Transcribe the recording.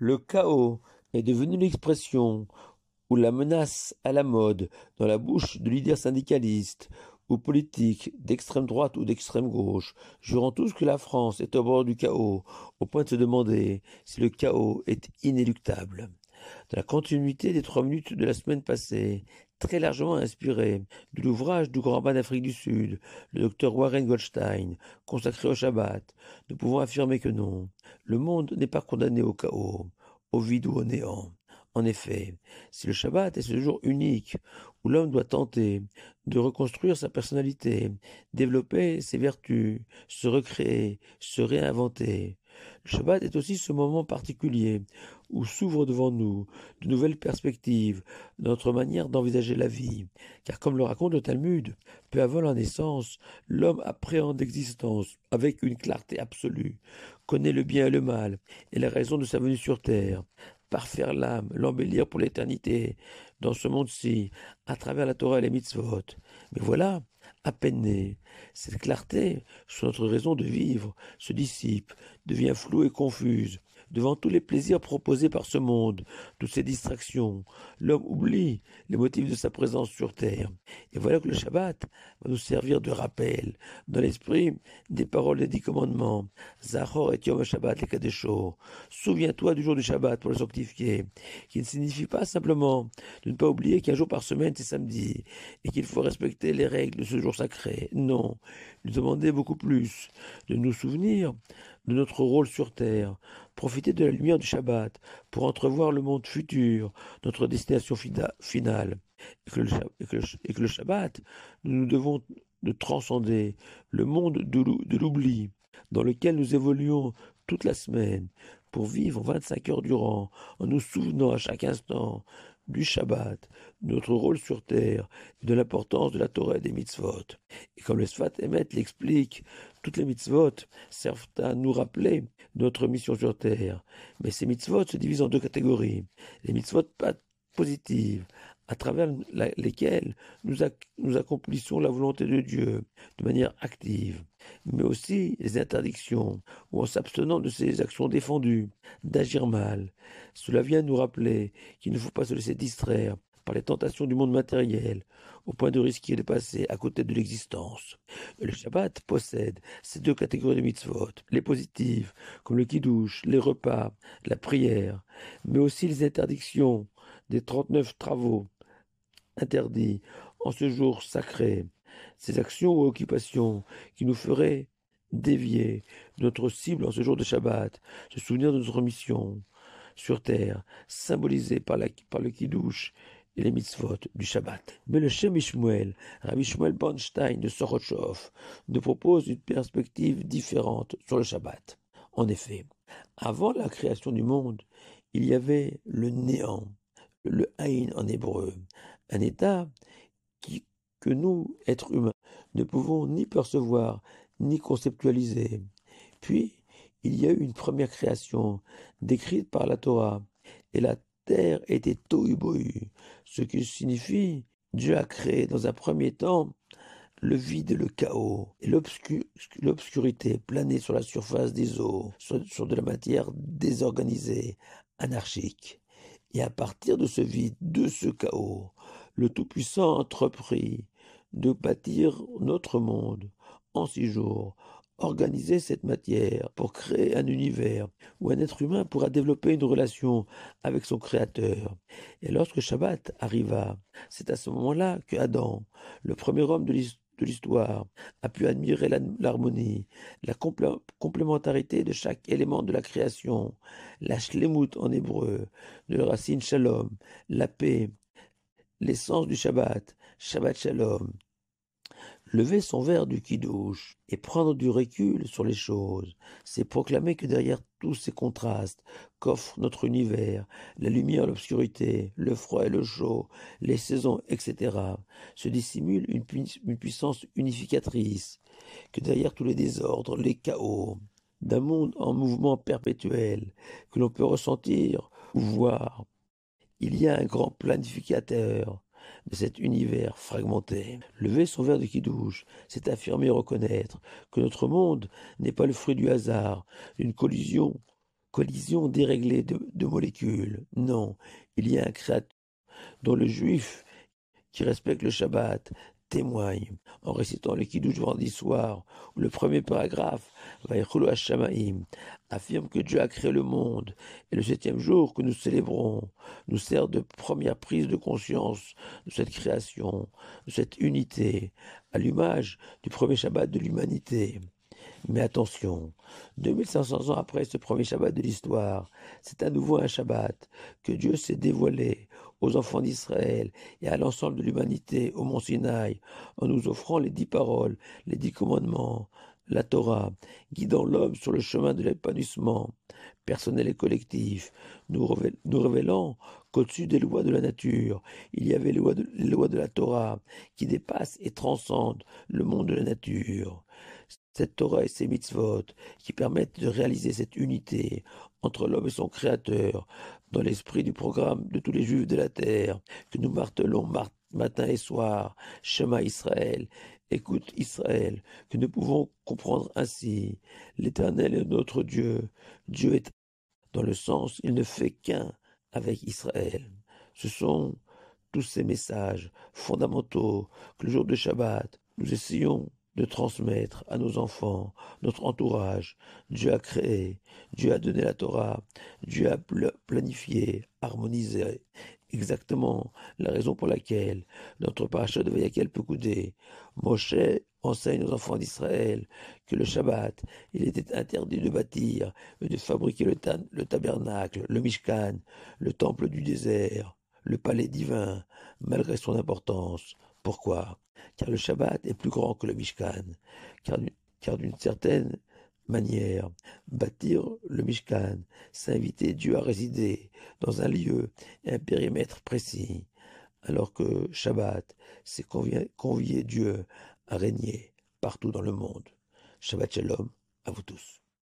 Le chaos est devenu l'expression ou la menace à la mode dans la bouche de leaders syndicalistes ou politiques d'extrême droite ou d'extrême gauche, jurant tous que la France est au bord du chaos, au point de se demander si le chaos est inéluctable. Dans la continuité des 3 minutes de la semaine passée, très largement inspiré de l'ouvrage du grand rabbin d'Afrique du Sud, le docteur Warren Goldstein, consacré au Shabbat, nous pouvons affirmer que non, le monde n'est pas condamné au chaos, au vide ou au néant. En effet, si le Shabbat est ce jour unique où l'homme doit tenter de reconstruire sa personnalité, développer ses vertus, se recréer, se réinventer, le Shabbat est aussi ce moment particulier où s'ouvrent devant nous de nouvelles perspectives de notre manière d'envisager la vie. Car comme le raconte le Talmud, peu avant la naissance, l'homme appréhende l'existence avec une clarté absolue, connaît le bien et le mal et la raison de sa venue sur terre, parfaire l'âme, l'embellir pour l'éternité, dans ce monde-ci, à travers la Torah et les mitzvot. Mais voilà, à peine né, cette clarté sur notre raison de vivre se dissipe, devient floue et confuse. Devant tous les plaisirs proposés par ce monde, toutes ces distractions, l'homme oublie les motifs de sa présence sur terre. Et voilà que le Shabbat va nous servir de rappel, dans l'esprit des paroles des 10 commandements. Zachor et Yom Shabbat les Kadesho. Souviens-toi du jour du Shabbat pour le sanctifier, qui ne signifie pas simplement de ne pas oublier qu'un jour par semaine c'est samedi, et qu'il faut respecter les règles de ce jour sacré. Non, nous demander beaucoup plus, de nous souvenir de notre rôle sur terre, profiter de la lumière du Shabbat pour entrevoir le monde futur, notre destination finale, et que le Shabbat, nous devons de transcender le monde de l'oubli dans lequel nous évoluons toute la semaine pour vivre 25 heures durant en nous souvenant à chaque instant du Shabbat, de notre rôle sur terre et de l'importance de la Torah et des mitzvot. Et comme le Sfat Emet l'explique, toutes les mitzvot servent à nous rappeler notre mission sur terre. Mais ces mitzvot se divisent en 2 catégories. Les mitzvot positives, à travers lesquelles nous accomplissons la volonté de Dieu de manière active, mais aussi les interdictions, ou en s'abstenant de ces actions défendues, d'agir mal. Cela vient nous rappeler qu'il ne faut pas se laisser distraire par les tentations du monde matériel, au point de risquer de passer à côté de l'existence. Et le Shabbat possède ces 2 catégories de mitzvot, les positives, comme le kiddush, les repas, la prière, mais aussi les interdictions des 39 travaux interdits en ce jour sacré, ces actions ou occupations qui nous feraient dévier de notre cible en ce jour de Shabbat, se souvenir de notre mission sur terre, symbolisée par le kiddush et les mitzvot du Shabbat. Mais le Shem Ishmuel, Rabbi Shmuel Bornstein de Sorochov, nous propose une perspective différente sur le Shabbat. En effet, avant la création du monde, il y avait le néant, le Haïn en hébreu, un état que nous, êtres humains, ne pouvons ni percevoir ni conceptualiser. Puis, il y a eu une première création décrite par la Torah, et la terre était tohu bohu, ce qui signifie Dieu a créé dans un premier temps le vide et le chaos, et l'obscurité planait sur la surface des eaux, sur de la matière désorganisée, anarchique. Et à partir de ce vide, de ce chaos, le Tout-Puissant entreprit de bâtir notre monde en 6 jours, organiser cette matière pour créer un univers où un être humain pourra développer une relation avec son Créateur. Et lorsque Shabbat arriva, c'est à ce moment-là que Adam, le premier homme de l'histoire, a pu admirer l'harmonie, la complémentarité de chaque élément de la création, la shlemut en hébreu, de la racine shalom, la paix, l'essence du Shabbat, Shabbat shalom. Lever son verre du kidouche et prendre du recul sur les choses, c'est proclamer que derrière tous ces contrastes qu'offre notre univers, la lumière, l'obscurité, le froid et le chaud, les saisons, etc., se dissimule une puissance unificatrice, que derrière tous les désordres, les chaos, d'un monde en mouvement perpétuel, que l'on peut ressentir ou voir, il y a un grand planificateur de cet univers fragmenté. Lever son verre de kidouche, c'est affirmer et reconnaître que notre monde n'est pas le fruit du hasard, d'une collision collision déréglée de molécules. Non, il y a un créateur dont le juif qui respecte le Shabbat témoigne en récitant le Kiddush vendredi soir, où le premier paragraphe, Vaïchulu Hashamaim, affirme que Dieu a créé le monde, et le septième jour que nous célébrons nous sert de première prise de conscience de cette création, de cette unité, à l'image du premier Shabbat de l'humanité. Mais attention, 2500 ans après ce premier Shabbat de l'histoire, c'est à nouveau un Shabbat que Dieu s'est dévoilé aux enfants d'Israël et à l'ensemble de l'humanité au mont Sinaï en nous offrant les 10 paroles, les 10 commandements, la Torah, guidant l'homme sur le chemin de l'épanouissement personnel et collectif, nous révélant qu'au-dessus des lois de la nature, il y avait les lois de la Torah qui dépassent et transcendent le monde de la nature. Cette Torah et ces mitzvot qui permettent de réaliser cette unité entre l'homme et son Créateur dans l'esprit du programme de tous les Juifs de la terre que nous martelons matin et soir, Shema Israël, écoute Israël, que nous pouvons comprendre ainsi. L'Éternel est notre Dieu. Dieu est dans le sens, il ne fait qu'un avec Israël. Ce sont tous ces messages fondamentaux que le jour de Shabbat, nous essayons de transmettre à nos enfants, notre entourage. Dieu a créé, Dieu a donné la Torah, Dieu a planifié, harmonisé exactement la raison pour laquelle notre paracha de Vayakel Pekoudé, Moshe enseigne aux enfants d'Israël que le Shabbat, il était interdit de bâtir et de fabriquer le tabernacle, le Mishkan, le temple du désert, le palais divin, malgré son importance. Pourquoi? Car le Shabbat est plus grand que le Mishkan, car d'une certaine manière, bâtir le Mishkan, c'est inviter Dieu à résider dans un lieu et un périmètre précis, alors que Shabbat, c'est convier Dieu à régner partout dans le monde. Shabbat Shalom à vous tous.